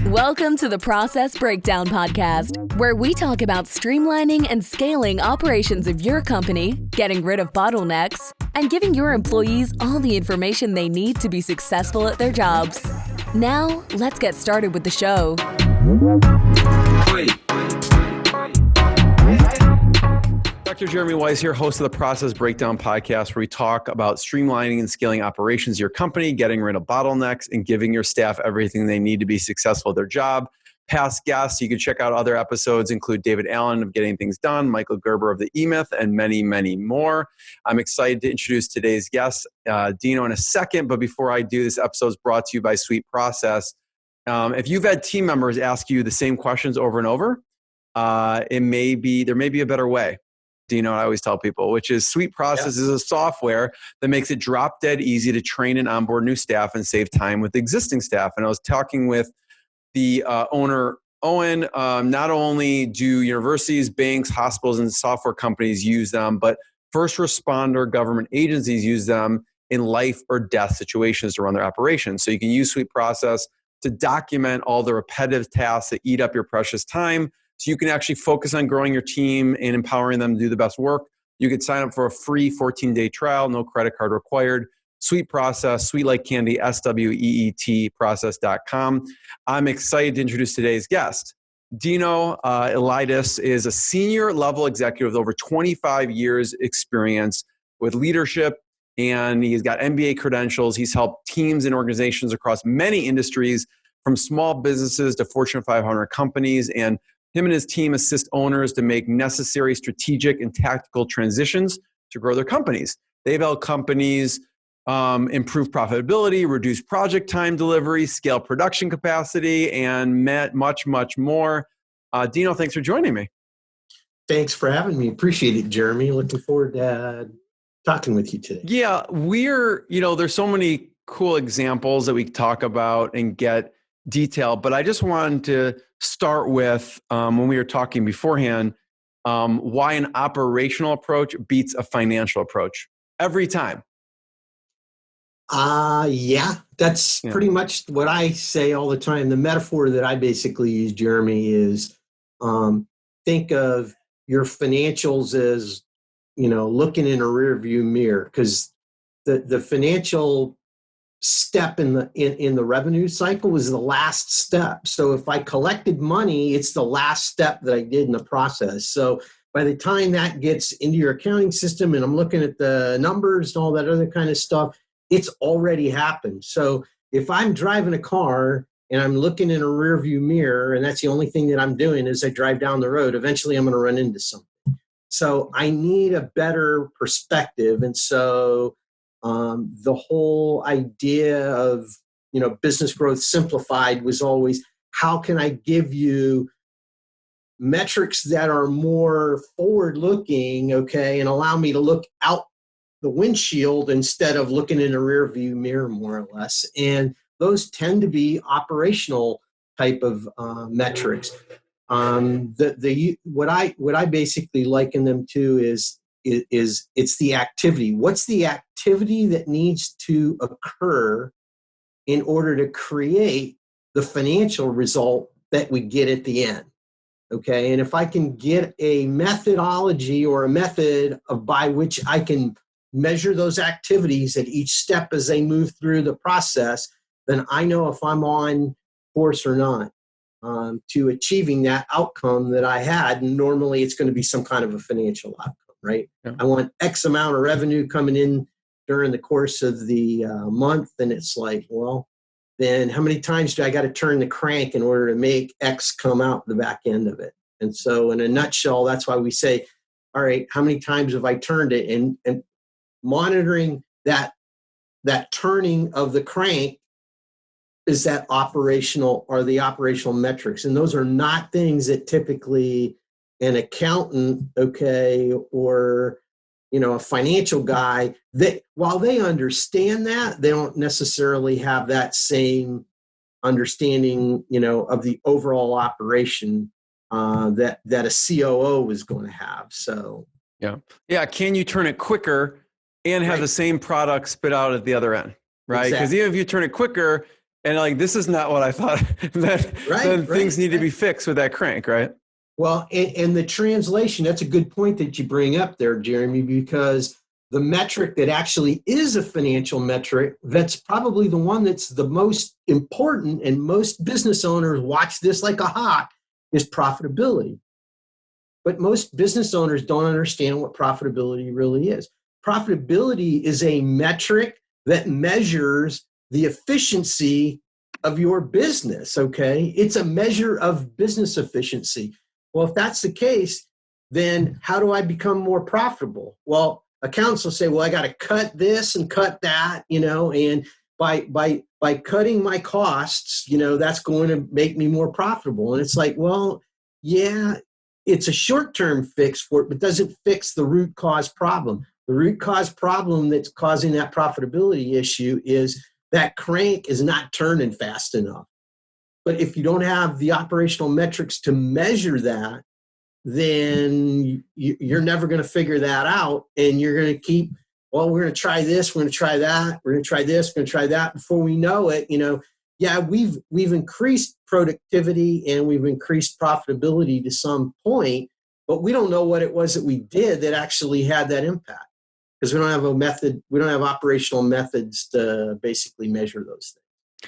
Welcome to the Process Breakdown Podcast, where we talk about streamlining and scaling operations of your company, getting rid of bottlenecks, and giving your employees all the information they need to be successful at their jobs. Now, let's get started with the show. Dr. Jeremy Weisz here, host of the Process Breakdown Podcast, where we talk about streamlining and scaling operations of your company, getting rid of bottlenecks, and giving your staff everything they need to be successful at their job. Past guests, you can check out other episodes, include David Allen of Getting Things Done, Michael Gerber of The E-Myth, and many, many more. I'm excited to introduce today's guest, Dino, in a second. But before I do, this episode is brought to you by Sweet Process. If you've had team members ask you the same questions over and over, there may be a better way. Dino, I always tell people, which is Sweet Process is a software that makes it drop dead easy to train and onboard new staff and save time with existing staff. And I was talking with the owner, Owen. Not only do universities, banks, hospitals, and software companies use them, but first responder government agencies use them in life or death situations to run their operations. So you can use Sweet Process to document all the repetitive tasks that eat up your precious time, so you can actually focus on growing your team and empowering them to do the best work. You can sign up for a free 14-day trial, no credit card required. Sweet Process, sweet like candy, SWEET process.com. I'm excited to introduce today's guest. Dino Eliadis is a senior level executive with over 25 years experience with leadership, and he's got MBA credentials. He's helped teams and organizations across many industries, from small businesses to Fortune 500 companies, and him and his team assist owners to make necessary strategic and tactical transitions to grow their companies. They've helped companies improve profitability, reduce project time delivery, scale production capacity, and much, much more. Dino, thanks for joining me. Thanks for having me. Appreciate it, Jeremy. Looking forward to talking with you today. Yeah, there's so many cool examples that we talk about and get detail, but I just wanted to start with, when we were talking beforehand, why an operational approach beats a financial approach every time. That's pretty much what I say all the time. The metaphor that I basically use, Jeremy, is think of your financials as, looking in a rear view mirror, because the financial step in the revenue cycle was the last step. So if I collected money, it's the last step that I did in the process. So by the time that gets into your accounting system and I'm looking at the numbers and all that other kind of stuff, it's already happened. So if I'm driving a car and I'm looking in a rear view mirror, and that's the only thing that I'm doing as I drive down the road, eventually I'm going to run into something. So I need a better perspective. And so the whole idea of, business growth simplified was always, how can I give you metrics that are more forward-looking, and allow me to look out the windshield instead of looking in a rear view mirror, more or less. And those tend to be operational type of metrics. What I basically liken them to is it's the activity. What's the activity that needs to occur in order to create the financial result that we get at the end? Okay. And if I can get a methodology or a method by which I can measure those activities at each step as they move through the process, then I know if I'm on course or not to achieving that outcome that I had. And normally it's going to be some kind of a financial outcome. Right? Yeah. I want X amount of revenue coming in during the course of the month. And it's like, well, then how many times do I got to turn the crank in order to make X come out the back end of it? And so in a nutshell, that's why we say, all right, how many times have I turned it? And monitoring that turning of the crank is the operational metrics. And those are not things that typically an accountant, or a financial guy, that while they understand that, they don't necessarily have that same understanding, of the overall operation that a COO is going to have. So yeah. Can you turn it quicker and have Right. the same product spit out at the other end, right? Because Exactly. even if you turn it quicker and like, this is not what I thought, then things need to be fixed with that crank, right? Well, and the translation, that's a good point that you bring up there, Jeremy, because the metric that actually is a financial metric, that's probably the one that's the most important, and most business owners watch this like a hawk, is profitability. But most business owners don't understand what profitability really is. Profitability is a metric that measures the efficiency of your business, okay? It's a measure of business efficiency. Well, if that's the case, then how do I become more profitable? Well, accountants will say, well, I got to cut this and cut that, and by cutting my costs, that's going to make me more profitable. And it's like, well, yeah, it's a short-term fix for it, but doesn't fix the root cause problem. The root cause problem that's causing that profitability issue is that crank is not turning fast enough. But if you don't have the operational metrics to measure that, then you're never going to figure that out. And you're going to keep, well, we're going to try this, we're going to try that, we're going to try this, we're going to try that. Before we know it, yeah, we've increased productivity and we've increased profitability to some point, but we don't know what it was that we did that actually had that impact, because we don't have a method, we don't have operational methods to basically measure those things.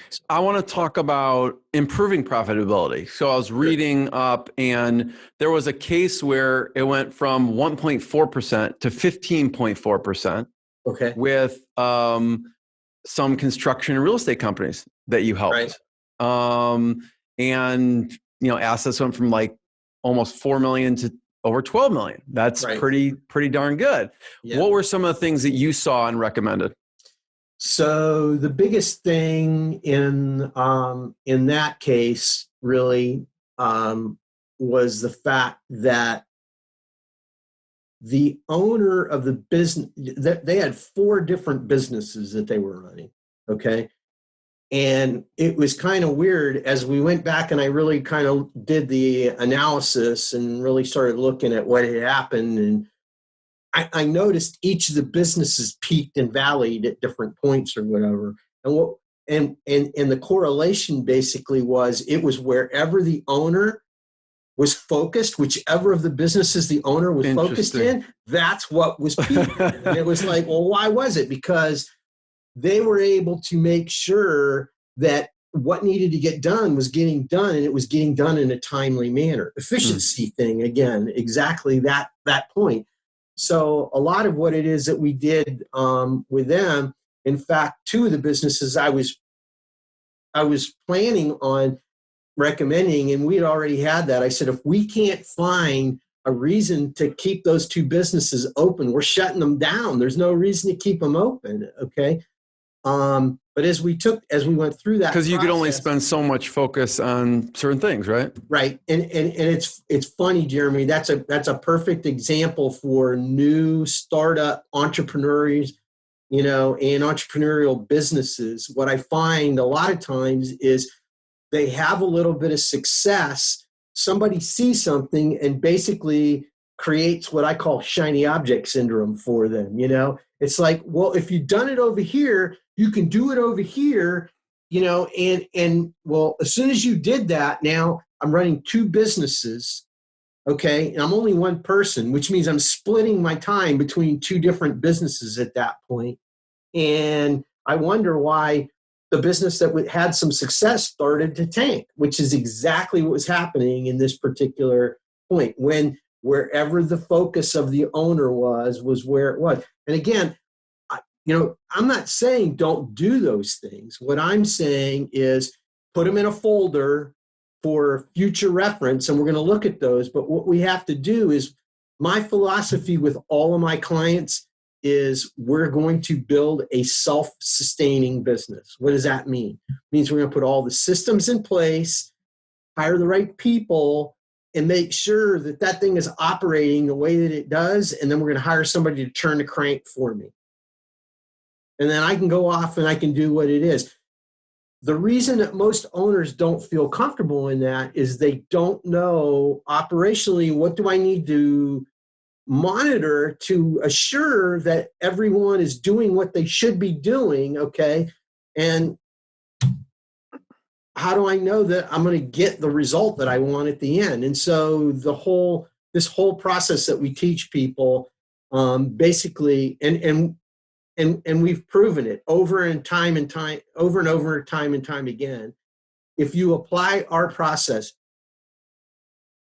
So, I want to talk about improving profitability. So I was reading up, and there was a case where it went from 1.4% to 15.4%. Okay. With some construction and real estate companies that you helped. Right. And assets went from like almost 4 million to over 12 million. That's Right. pretty darn good. Yeah. What were some of the things that you saw and recommended? So the biggest thing in that case really was the fact that the owner of the business, they had 4 different businesses that they were running. Okay. And it was kind of weird as we went back and I really kind of did the analysis and really started looking at what had happened. And I noticed each of the businesses peaked and valleyed at different points or whatever. And the correlation basically was, it was wherever the owner was focused, whichever of the businesses the owner was focused in, that's what was peaking. And it was like, well, why was it? Because they were able to make sure that what needed to get done was getting done, and it was getting done in a timely manner. Efficiency thing, again, exactly that point. So a lot of what it is that we did with them, in fact, 2 of the businesses I was planning on recommending, and we'd already had that. I said, if we can't find a reason to keep those 2 businesses open, we're shutting them down. There's no reason to keep them open. Okay. But as we went through that, because you could only spend so much focus on certain things, right? Right. And it's funny, Jeremy, that's a perfect example for new startup entrepreneurs, and entrepreneurial businesses. What I find a lot of times is they have a little bit of success. Somebody sees something and basically creates what I call shiny object syndrome for them. It's like, well, if you've done it over here, you can do it over here, and well, as soon as you did that, now I'm running 2 businesses. Okay. And I'm only one person, which means I'm splitting my time between 2 different businesses at that point. And I wonder why the business that had some success started to tank, which is exactly what was happening in this particular point, when wherever the focus of the owner was where it was. And again, I'm not saying don't do those things. What I'm saying is put them in a folder for future reference, and we're going to look at those. But what we have to do is, my philosophy with all of my clients is, we're going to build a self-sustaining business. What does that mean? It means we're going to put all the systems in place, hire the right people, and make sure that that thing is operating the way that it does. And then we're going to hire somebody to turn the crank for me. And then I can go off and I can do what it is. The reason that most owners don't feel comfortable in that is they don't know operationally, what do I need to monitor to assure that everyone is doing what they should be doing, okay? And how do I know that I'm going to get the result that I want at the end? And so this whole process that we teach people, basically, and we've proven it over and over, time and time again. If you apply our process,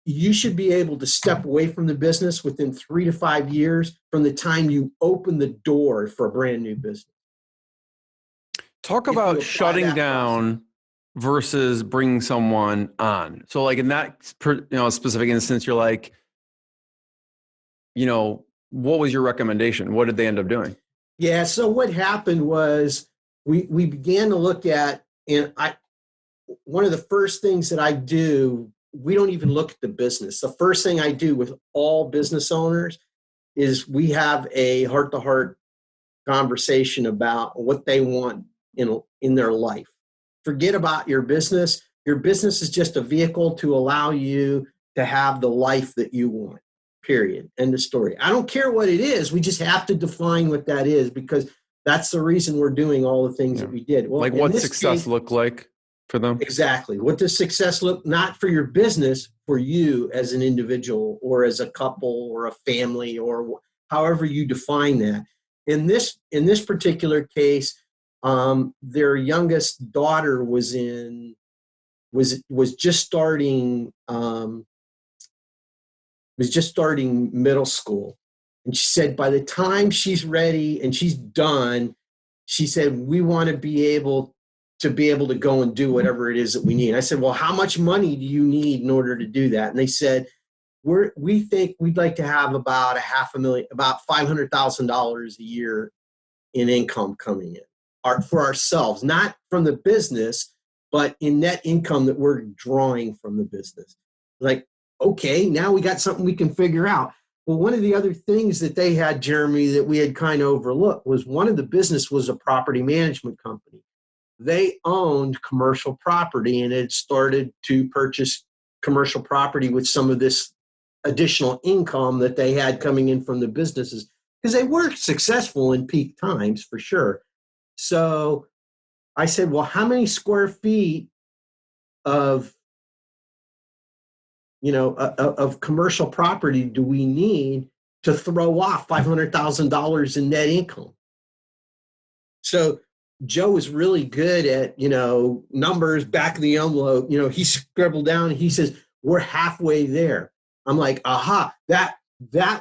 you should be able to step away from the business within 3 to 5 years from the time you open the door for a brand new business. Talk about shutting down versus bringing someone on. So like in that specific instance, you're like, what was your recommendation? What did they end up doing? Yeah. So what happened was we began to look at, and one of the first things that I do, we don't even look at the business. The first thing I do with all business owners is we have a heart-to-heart conversation about what they want in their life. Forget about your business. Your business is just a vehicle to allow you to have the life that you want, period. End of story. I don't care what it is. We just have to define what that is, because that's the reason we're doing all the things that we did. Well, like what success look like for them? Exactly. What does success look, not for your business, for you as an individual or as a couple or a family or however you define that. In this particular case, their youngest daughter was just starting middle school. And she said, by the time she's ready and she's done, she said, we want to be able to go and do whatever it is that we need. And I said, well, how much money do you need in order to do that? And they said, we think we'd like to have about $500,000, about $500,000 a year in income coming in for ourselves, not from the business, but in net income that we're drawing from the business. Like, okay, now we got something we can figure out. Well, one of the other things that they had, Jeremy, that we had kind of overlooked was one of the business was a property management company. They owned commercial property and had started to purchase commercial property with some of this additional income that they had coming in from the businesses, because they were successful in peak times for sure. So I said, well, how many square feet of commercial property do we need to throw off $500,000 in net income? So Joe was really good at, numbers, back of the envelope. He scribbled down and he says, we're halfway there. I'm like, aha, that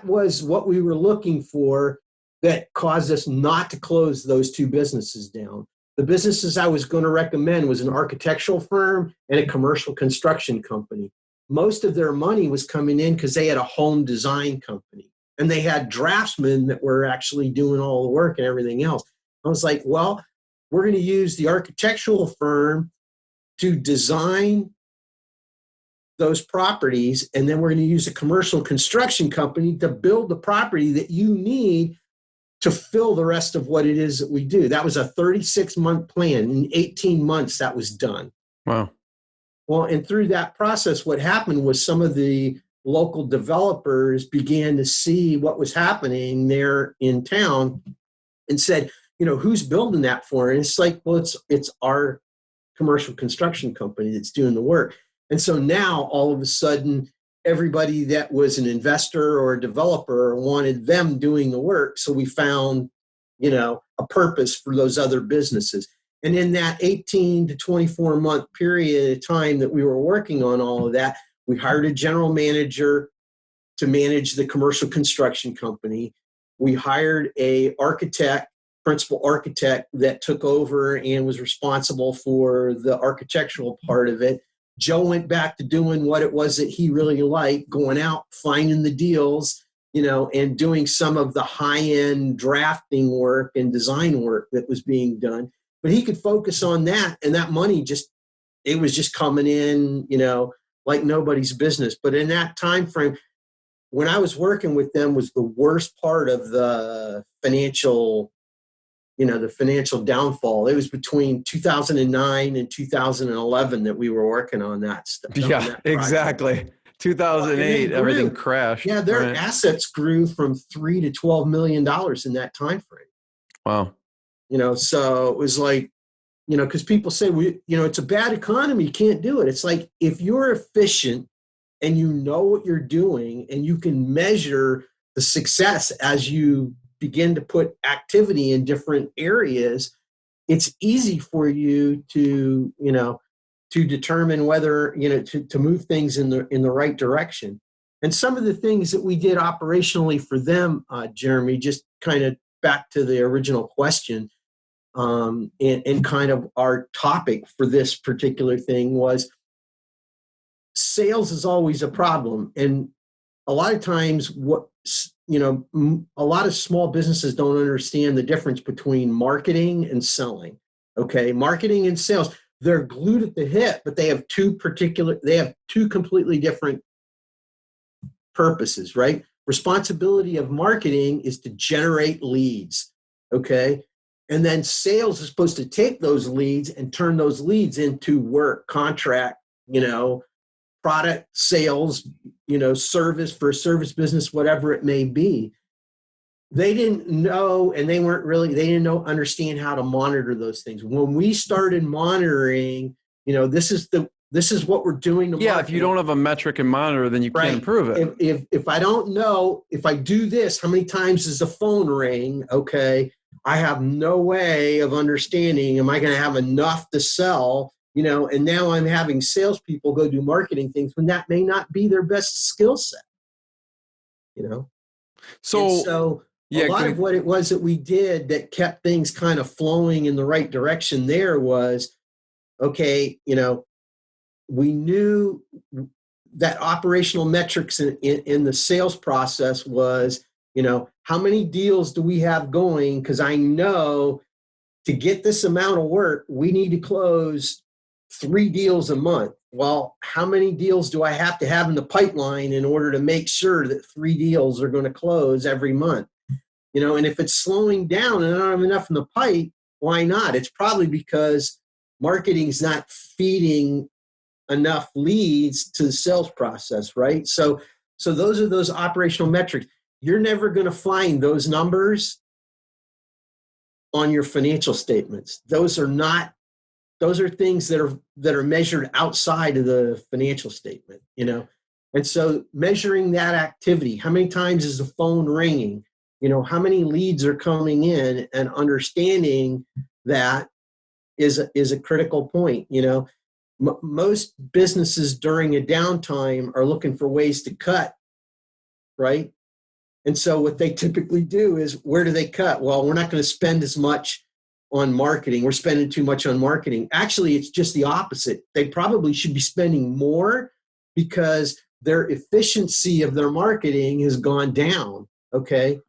was what we were looking for that caused us not to close those two businesses down. The businesses I was going to recommend was an architectural firm and a commercial construction company. Most of their money was coming in because they had a home design company and they had draftsmen that were actually doing all the work and everything else. I was like, well, we're going to use the architectural firm to design those properties, and then we're going to use a commercial construction company to build the property that you need to fill the rest of what it is that we do. That was a 36-month plan. In 18 months, that was done. Wow. Well, and through that process, what happened was some of the local developers began to see what was happening there in town and said, who's building that for? And it's like, well, it's our commercial construction company that's doing the work. And so now all of a sudden, everybody that was an investor or a developer wanted them doing the work. So we found, a purpose for those other businesses. And in that 18 to 24 month period of time that we were working on all of that, we hired a general manager to manage the commercial construction company. We hired a principal architect that took over and was responsible for the architectural part of it. Joe went back to doing what it was that he really liked, going out, finding the deals, and doing some of the high-end drafting work and design work that was being done. But he could focus on that, and that money it was just coming in, like nobody's business. But in that time frame, when I was working with them was the worst part of the financial downfall. It was between 2009 and 2011 that we were working on that stuff. Yeah, exactly. 2008, everything crashed. Yeah, their assets grew from $3 to $12 million in that time frame. Wow. So it was like, because people say, it's a bad economy, you can't do it. It's like, if you're efficient and you know what you're doing and you can measure the success as you begin to put activity in different areas, it's easy for you to, to determine whether, to move things in the right direction. And some of the things that we did operationally for them, Jeremy, just kind of back to the original question, and kind of our topic for this particular thing was, sales is always a problem. And a lot of times a lot of small businesses don't understand the difference between marketing and selling. Okay. Marketing and sales, they're glued at the hip, but they have two completely different purposes, right? Responsibility of marketing is to generate leads. Okay. And then sales is supposed to take those leads and turn those leads into work, contract, product sales, service for a service business, whatever it may be. They didn't know, and they didn't understand how to monitor those things. When we started monitoring, this is what we're doing to market. If you don't have a metric and monitor, then you can't improve it. If I don't know, if I do this, how many times does the phone ring? Okay. I have no way of understanding, am I going to have enough to sell? And now I'm having salespeople go do marketing things when that may not be their best skill set. So a lot of what it was that we did that kept things kind of flowing in the right direction there was, okay, we knew that operational metrics in the sales process was, how many deals do we have going? Because I know to get this amount of work, we need to close 3 deals a month. Well, how many deals do I have to have in the pipeline in order to make sure that 3 deals are going to close every month? And if it's slowing down and I don't have enough in the pipe, why not? It's probably because marketing's not feeding enough leads to the sales process, right? So those are those operational metrics. You're never going to find those numbers on your financial statements. Those are things that are measured outside of the financial statement, And so measuring that activity, how many times is the phone ringing? How many leads are coming in, and understanding that is a critical point. Most businesses during a downtime are looking for ways to cut, right? And so what they typically do is, where do they cut? Well, we're not going to spend as much on marketing. We're spending too much on marketing. Actually, it's just the opposite. They probably should be spending more because their efficiency of their marketing has gone down. Okay.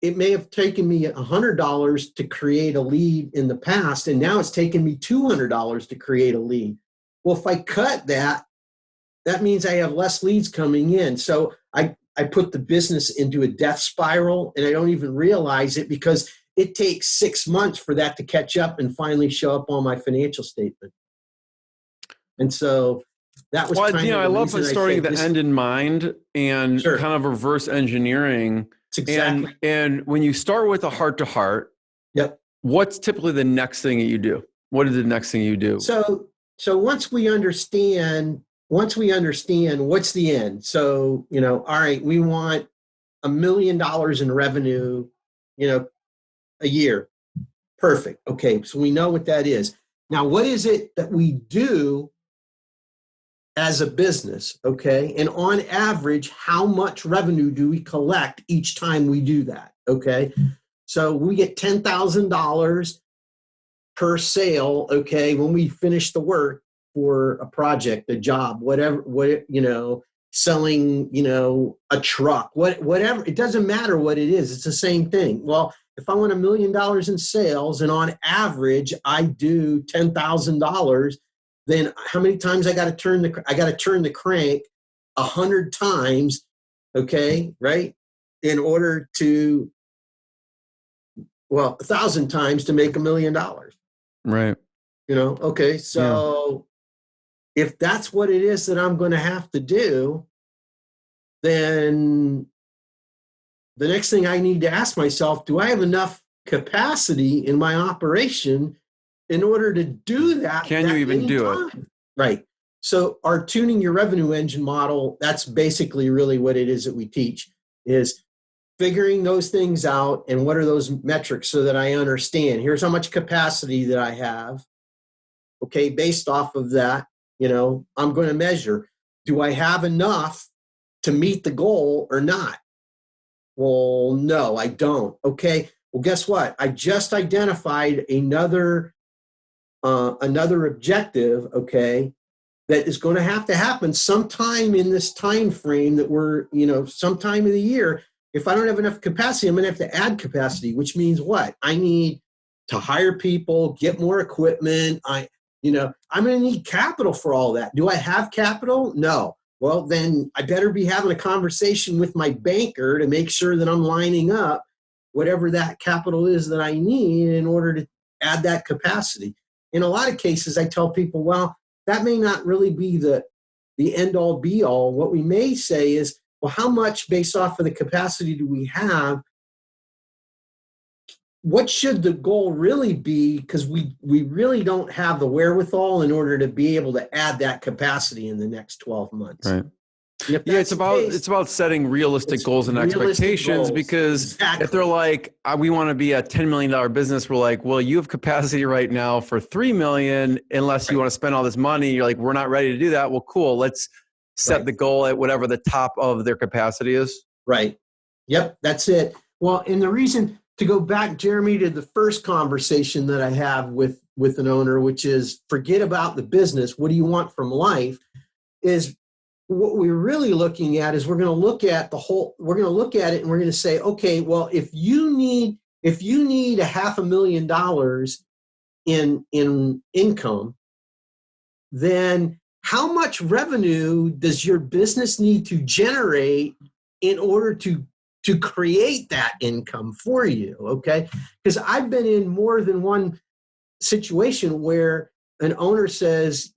It may have taken me $100 to create a lead in the past, and now it's taken me $200 to create a lead. Well, if I cut that means I have less leads coming in. So I put the business into a death spiral, and I don't even realize it because it takes 6 months for that to catch up and finally show up on my financial statement. And so that was I love starting the end in mind and kind of reverse engineering. Exactly. And when you start with a heart to heart, what's typically the next thing that you do? What is the next thing you do? So once we understand what's the end. So, all right, we want $1 million in revenue, a year. Perfect. Okay. So we know what that is. Now, what is it that we do as a business? Okay. And on average, how much revenue do we collect each time we do that? Okay. So we get $10,000 per sale. Okay. When we finish the work for a project, a job, whatever, selling, a truck, whatever, it doesn't matter what it is. It's the same thing. Well, if I want $1 million in sales and on average I do $10,000, then how many times I got to turn the crank 100 times, okay, right? In order to, 1,000 times to make $1 million. Right. Okay. So if that's what it is that I'm going to have to do, then the next thing I need to ask myself, do I have enough capacity in my operation in order to do that? Can you even do it? Right. So our tuning your revenue engine model, that's basically really what it is that we teach, is figuring those things out and what are those metrics so that I understand. Here's how much capacity that I have. Okay, based off of that, I'm going to measure, do I have enough to meet the goal or not? Well, no, I don't. Okay, well, guess what? I just identified another objective, okay, that is going to happen sometime in this time frame that we're, sometime in the year. If I don't have enough capacity, I'm going to have to add capacity, which means what? I need to hire people, get more equipment. I'm going to need capital for all that. Do I have capital? No. Well, then I better be having a conversation with my banker to make sure that I'm lining up whatever that capital is that I need in order to add that capacity. In a lot of cases, I tell people, well, that may not really be the end all be all. What we may say is, well, how much based off of the capacity do we have? What should the goal really be? Because we really don't have the wherewithal in order to be able to add that capacity in the next 12 months. Right. Yeah, it's about setting realistic goals and expectations, because if they're like, we want to be a $10 million business, we're like, well, you have capacity right now for $3 million, unless you want to spend all this money. You're like, we're not ready to do that. Well, cool. Let's set the goal at whatever the top of their capacity is. Right. Yep. That's it. Well, and the reason, to go back, Jeremy, to the first conversation that I have with an owner, which is forget about the business. What do you want from life? Is what we're really looking at is we're going to look at it and we're going to say, okay, well, if you need $500,000 in income, then how much revenue does your business need to generate in order to create that income for you? Okay. Because I've been in more than one situation where an owner says,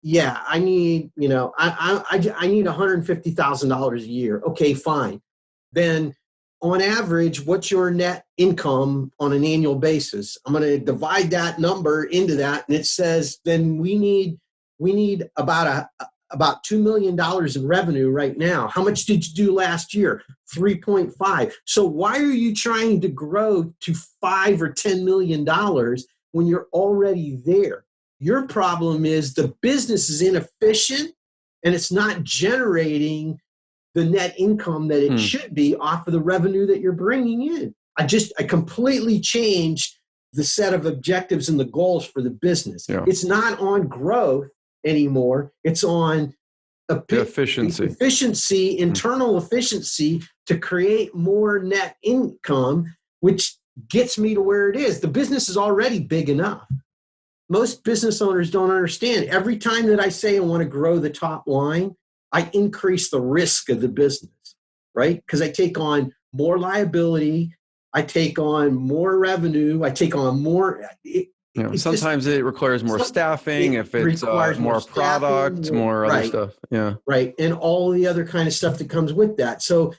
yeah, I need, I need $150,000 a year. Okay, fine. Then on average, what's your net income on an annual basis? I'm going to divide that number into that. And it says, then we need about $2 million in revenue right now. How much did you do last year? 3.5. So why are you trying to grow to $5 or $10 million when you're already there? Your problem is the business is inefficient and it's not generating the net income that it should be off of the revenue that you're bringing in. I completely changed the set of objectives and the goals for the business. Yeah. It's not on growth anymore. It's on efficiency, internal efficiency to create more net income, which gets me to where it is. The business is already big enough. Most business owners don't understand. Every time that I say I want to grow the top line, I increase the risk of the business, right? Because I take on more liability, I take on more revenue, I take on more. Sometimes it requires more staffing, if it's more product, more other stuff. Yeah. Right. And all the other kind of stuff that comes with that. So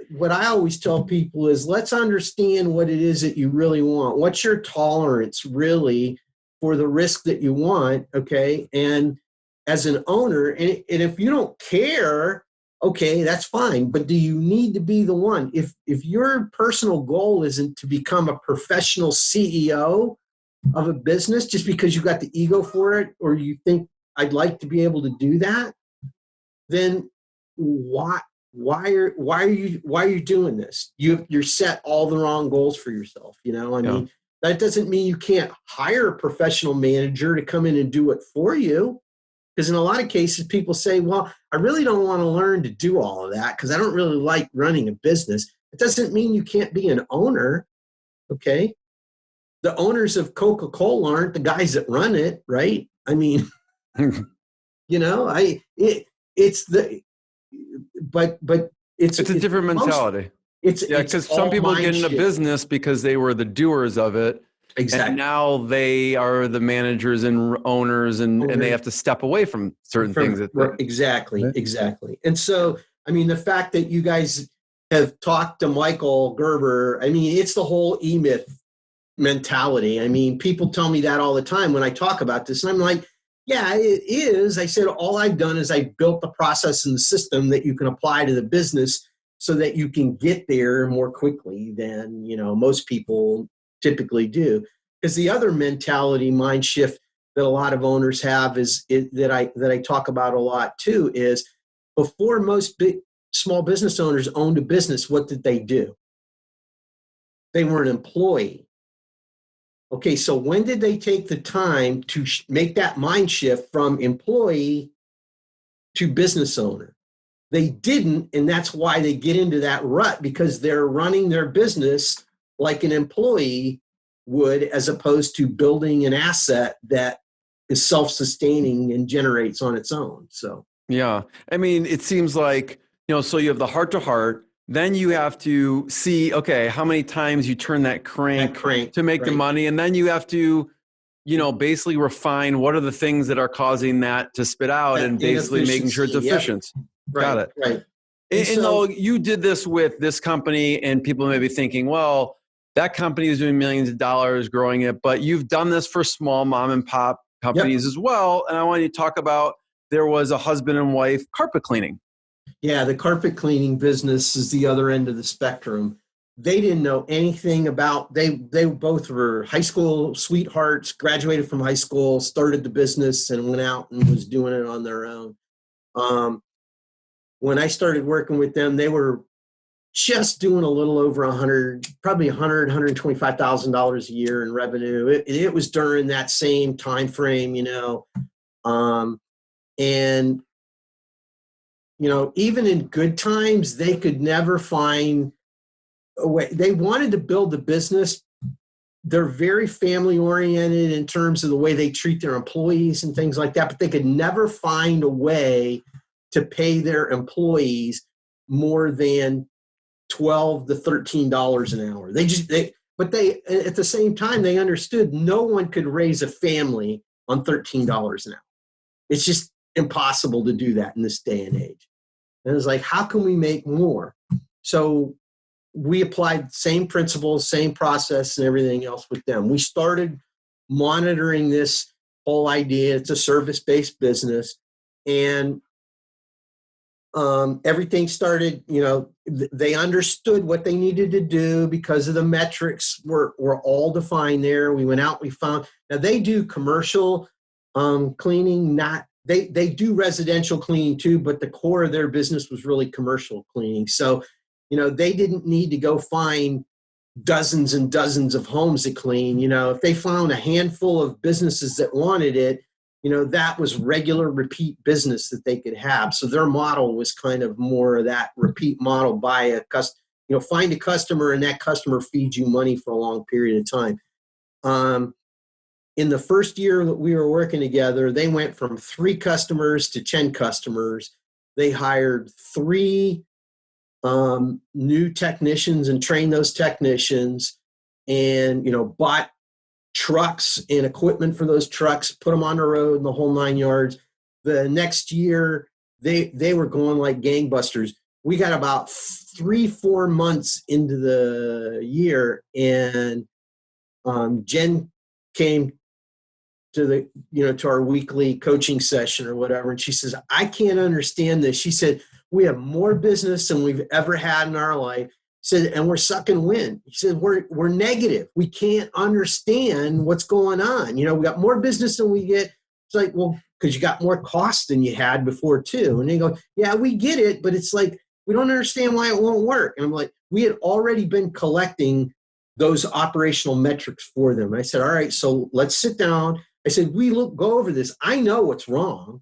what I always tell people is, let's understand what it is that you really want. What's your tolerance really for the risk that you want? Okay. And as an owner, and if you don't care, okay, that's fine. But do you need to be the one? If your personal goal isn't to become a professional CEO of a business just because you got the ego for it, or you think I'd like to be able to do that, then why are you doing this? You're set all the wrong goals for yourself. I mean, that doesn't mean you can't hire a professional manager to come in and do it for you. Because in a lot of cases, people say, well, I really don't want to learn to do all of that because I don't really like running a business. It doesn't mean you can't be an owner. Okay. The owners of Coca-Cola aren't the guys that run it, right? I mean, it's a different mentality. Because some people get into business because they were the doers of it, Exactly. And now they are the managers and owners, and they have to step away from certain things. Exactly. And so, I mean, the fact that you guys have talked to Michael Gerber, I mean, it's the whole E-Myth mentality. I mean, people tell me that all the time when I talk about this, and I'm like, yeah, it is. I said, all I've done is I built the process and the system that you can apply to the business so that you can get there more quickly than, most people typically do. Because the other mentality mind shift that a lot of owners have that I talk about a lot too is, before most small business owners owned a business, what did they do? They were an employee. Okay, so when did they take the time to make that mind shift from employee to business owner? They didn't, and that's why they get into that rut, because they're running their business like an employee would, as opposed to building an asset that is self-sustaining and generates on its own. So yeah, I mean, it seems like, so you have the heart to heart. Then you have to see, okay, how many times you turn that crank to make the money. And then you have to, basically refine what are the things that are causing that to spit out, and basically making sure it's efficient. Yep. Got it. Right. And though you did this with this company, and people may be thinking, well, that company is doing millions of dollars growing it, but you've done this for small mom and pop companies as well. And I want you to talk about, there was a husband and wife carpet cleaning. Yeah, the carpet cleaning business is the other end of the spectrum. They didn't know anything about, they both were high school sweethearts, graduated from high school, started the business and went out and was doing it on their own. When I started working with them, they were just doing a little over probably $125,000 a year in revenue. It was during that same time frame, and even in good times, they could never find a way. They wanted to build the business. They're very family oriented in terms of the way they treat their employees and things like that, but they could never find a way to pay their employees more than $12 to $13 an hour. But at the same time, they understood no one could raise a family on $13 an hour. It's just impossible to do that in this day and age. And it was like, how can we make more? So we applied same principles, same process, and everything else with them. We started monitoring this whole idea. It's a service-based business. And everything started, they understood what they needed to do because of the metrics were all defined there. We went out, we found, now they do commercial cleaning, they do residential cleaning too, but the core of their business was really commercial cleaning. So, they didn't need to go find dozens and dozens of homes to clean. If they found a handful of businesses that wanted it, that was regular repeat business that they could have. So their model was kind of more of that repeat model, find a customer and that customer feeds you money for a long period of time. In the first year that we were working together, they went from 3 customers to 10 customers. They hired 3 new technicians and trained those technicians, and, bought trucks and equipment for those trucks, put them on the road and the whole 9 yards. The next year, they were going like gangbusters. We got about 3-4 months into the year, and Jen came to to our weekly coaching session or whatever, and she says, I can't understand this. She said, we have more business than we've ever had in our life. Said, and we're sucking wind. He said, we're negative. We can't understand what's going on. We got more business than we get. It's like, well, because you got more cost than you had before too. And they go, yeah, we get it, but it's like, we don't understand why it won't work. And I'm like, we had already been collecting those operational metrics for them. I said, all right, so let's sit down. I said, go over this. I know what's wrong.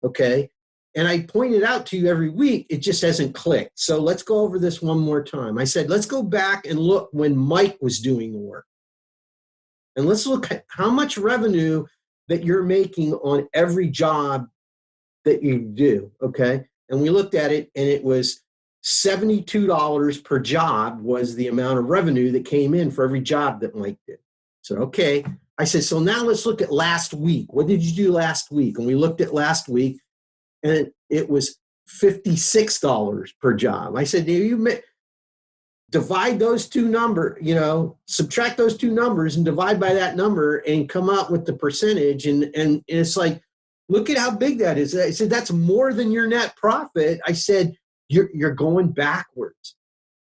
Okay. And I pointed out to you every week, it just hasn't clicked. So let's go over this one more time. I said, let's go back and look when Mike was doing the work. And let's look at how much revenue that you're making on every job that you do, okay? And we looked at it, and it was $72 per job was the amount of revenue that came in for every job that Mike did. said, okay. I said, so now let's look at last week. What did you do last week? And we looked at last week, and it was $56 per job. I said, divide those two numbers, subtract those two numbers and divide by that number and come out with the percentage. And it's like, look at how big that is. I said, that's more than your net profit. I said, you're going backwards.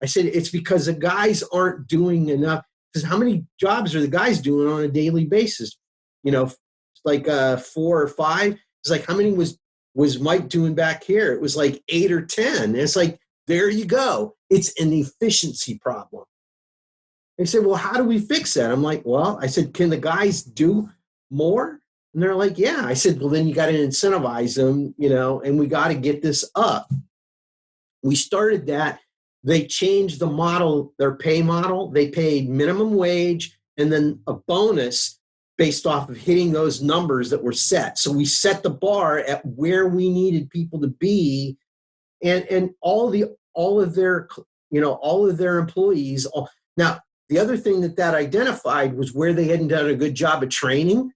I said, it's because the guys aren't doing enough. Because how many jobs are the guys doing on a daily basis? Like 4 or 5. It's like, how many was Mike doing back here? It was like 8 or 10. And it's like, there you go. It's an efficiency problem. They said, well, how do we fix that? I'm like, well, I said, can the guys do more? And they're like, yeah. I said, well, then you got to incentivize them, and we got to get this up. We started that. They changed the model, their pay model. They paid minimum wage and then a bonus based off of hitting those numbers that were set. So we set the bar at where we needed people to be, and all of their employees. Now, the other thing that identified was where they hadn't done a good job of training.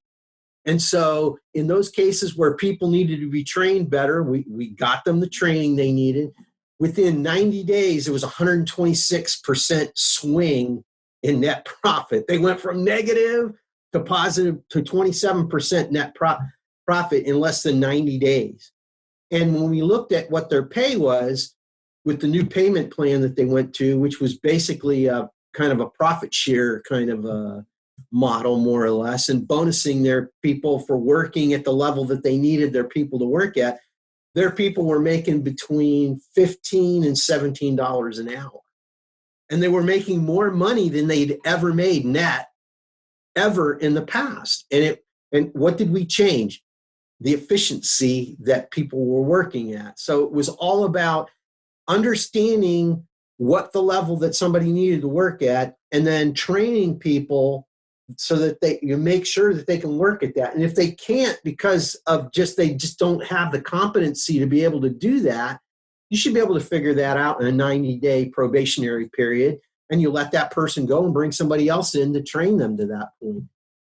And so in those cases where people needed to be trained better, we got them the training they needed. Within 90 days, it was 126% swing in net profit. They went from negative to positive to 27% net profit in less than 90 days. And when we looked at what their pay was with the new payment plan that they went to, which was basically a kind of a profit share kind of a model, more or less, and bonusing their people for working at the level that they needed their people to work at, their people were making between $15 and $17 an hour. And they were making more money than they'd ever made net ever in the past. And what did we change? The efficiency that people were working at. So it was all about understanding what the level that somebody needed to work at, and then training people so that you make sure that they can work at that. And if they can't because of they just don't have the competency to be able to do that, you should be able to figure that out in a 90-day probationary period, and you let that person go and bring somebody else in to train them to that point.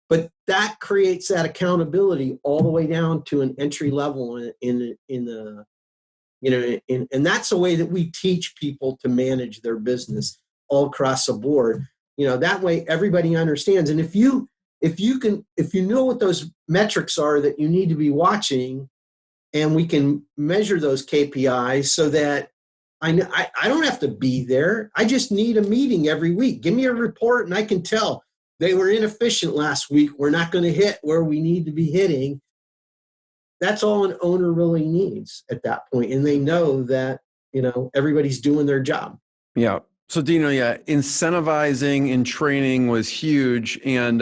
But that creates that accountability all the way down to an entry level and that's the way that we teach people to manage their business all across the board. That way everybody understands. And if you know what those metrics are that you need to be watching, and we can measure those KPIs so that I don't have to be there. I just need a meeting every week. Give me a report and I can tell they were inefficient last week. We're not going to hit where we need to be hitting. That's all an owner really needs at that point. And they know that, everybody's doing their job. Yeah. So Dino, incentivizing and training was huge. And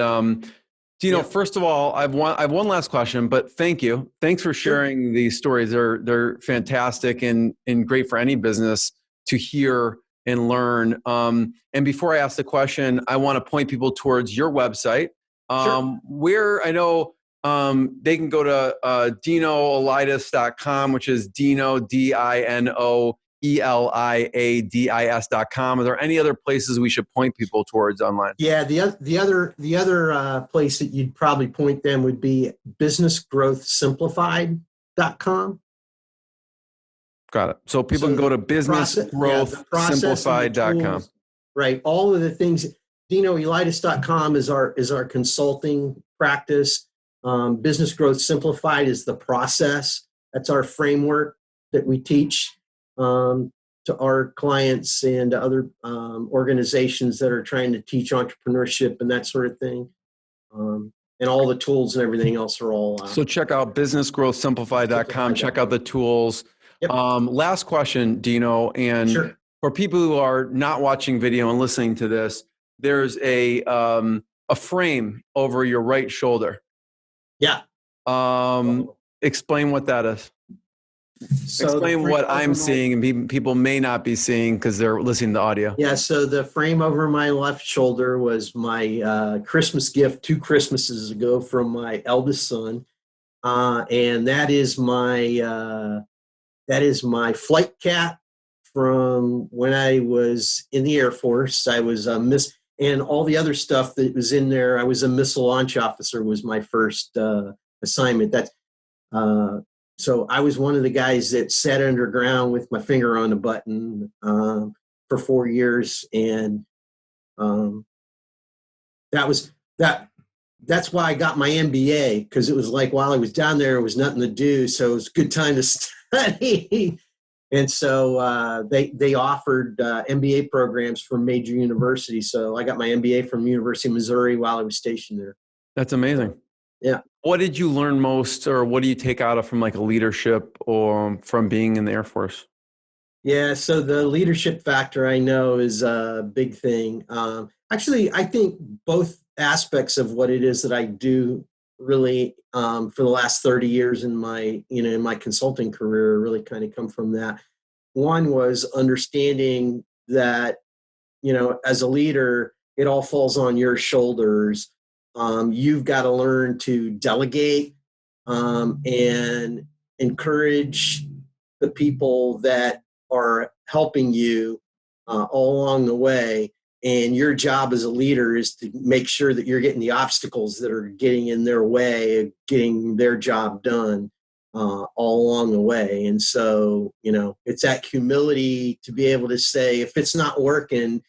Dino, first of all, I have one last question, but thank you. Thanks for sharing these stories. They're fantastic and great for any business to hear and learn. And before I ask the question, I want to point people towards your website, where I know they can go to DinoEliadis.com, which is Dino, DinoEliadis.com. Are there any other places we should point people towards online? Yeah, the other place that you'd probably point them would be businessgrowthsimplified.com. Got it. So people can go to businessgrowthsimplified.com. Right. All of the things. DinoEliadis.com is our consulting practice. Business Growth Simplified is the process. That's our framework that we teach to our clients and other organizations that are trying to teach entrepreneurship and that sort of thing. And all the tools and everything else are all. So check out businessgrowthsimplified.com. Check out the tools. Yep. Last question, Dino. And for people who are not watching video and listening to this, there's a frame over your right shoulder. Yeah. Explain what that is. So explain what I'm seeing and people may not be seeing because they're listening to audio. Yeah. So the frame over my left shoulder was my Christmas gift 2 Christmases ago from my eldest son. And that is my flight cap from when I was in the Air Force. I was and all the other stuff that was in there. I was a missile launch officer was my first assignment. So I was one of the guys that sat underground with my finger on the button for 4 years, and that's why I got my MBA, because it was like while I was down there, it was nothing to do, so it was a good time to study. And so they offered MBA programs from major universities. So I got my MBA from University of Missouri while I was stationed there. That's amazing. Yeah. What did you learn most, or what do you take out of from like a leadership or from being in the Air Force? Yeah, so the leadership factor I know is a big thing. Actually, I think both aspects of what it is that I do really for the last 30 years in my consulting career really kind of come from that. One was understanding that, as a leader, it all falls on your shoulders. You've got to learn to delegate and encourage the people that are helping you all along the way. And your job as a leader is to make sure that you're getting the obstacles that are getting in their way of getting their job done all along the way. And so, it's that humility to be able to say, if it's not working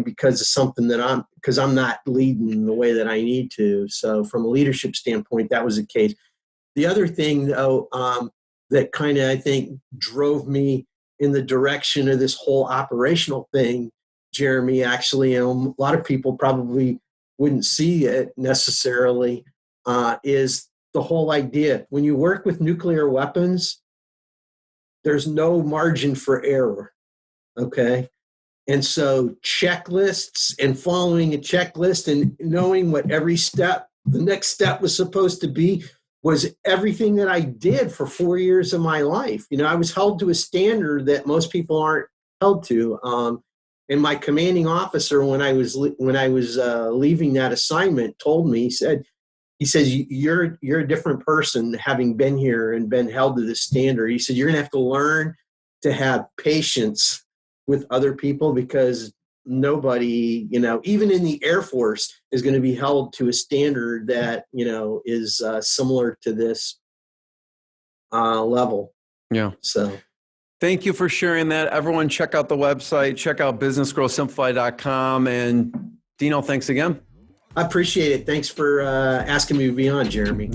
because of something because I'm not leading the way that I need to. So from a leadership standpoint, that was the case. The other thing, though, that kind of, I think, drove me in the direction of this whole operational thing, Jeremy, actually, a lot of people probably wouldn't see it necessarily, is the whole idea. When you work with nuclear weapons, there's no margin for error, okay? And so checklists and following a checklist and knowing what the next step was supposed to be was everything that I did for 4 years of my life. I was held to a standard that most people aren't held to. And my commanding officer, when I was leaving that assignment, told me, he says, you're a different person having been here and been held to this standard. He said, you're going to have to learn to have patience with other people, because nobody, even in the Air Force, is going to be held to a standard that, is similar to this level. Yeah. So thank you for sharing that. Everyone, check out the website, check out businessgrowthsimplified.com. And Dino, thanks again. I appreciate it. Thanks for asking me to be on, Jeremy.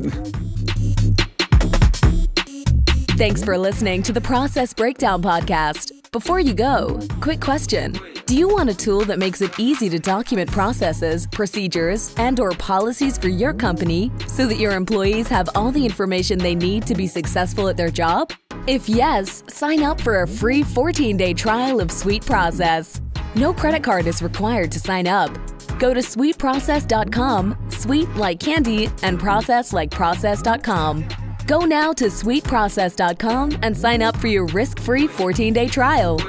Thanks for listening to the Process Breakdown Podcast. Before you go, quick question. Do you want a tool that makes it easy to document processes, procedures, and/or policies for your company so that your employees have all the information they need to be successful at their job? If yes, sign up for a free 14-day trial of Sweet Process. No credit card is required to sign up. Go to sweetprocess.com, sweet like candy, and process like process.com. Go now to sweetprocess.com and sign up for your risk-free 14-day trial.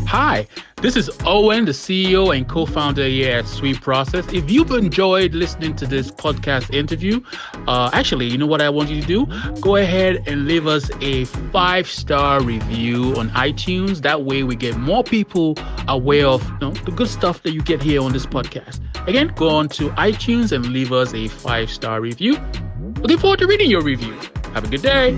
Hi, this is Owen, the CEO and co-founder here at Sweet Process. If you've enjoyed listening to this podcast interview, actually, you know what I want you to do? Go ahead and leave us a 5-star review on iTunes. That way we get more people aware of the good stuff that you get here on this podcast. Again, go on to iTunes and leave us a 5-star review. Looking forward to reading your review. Have a good day.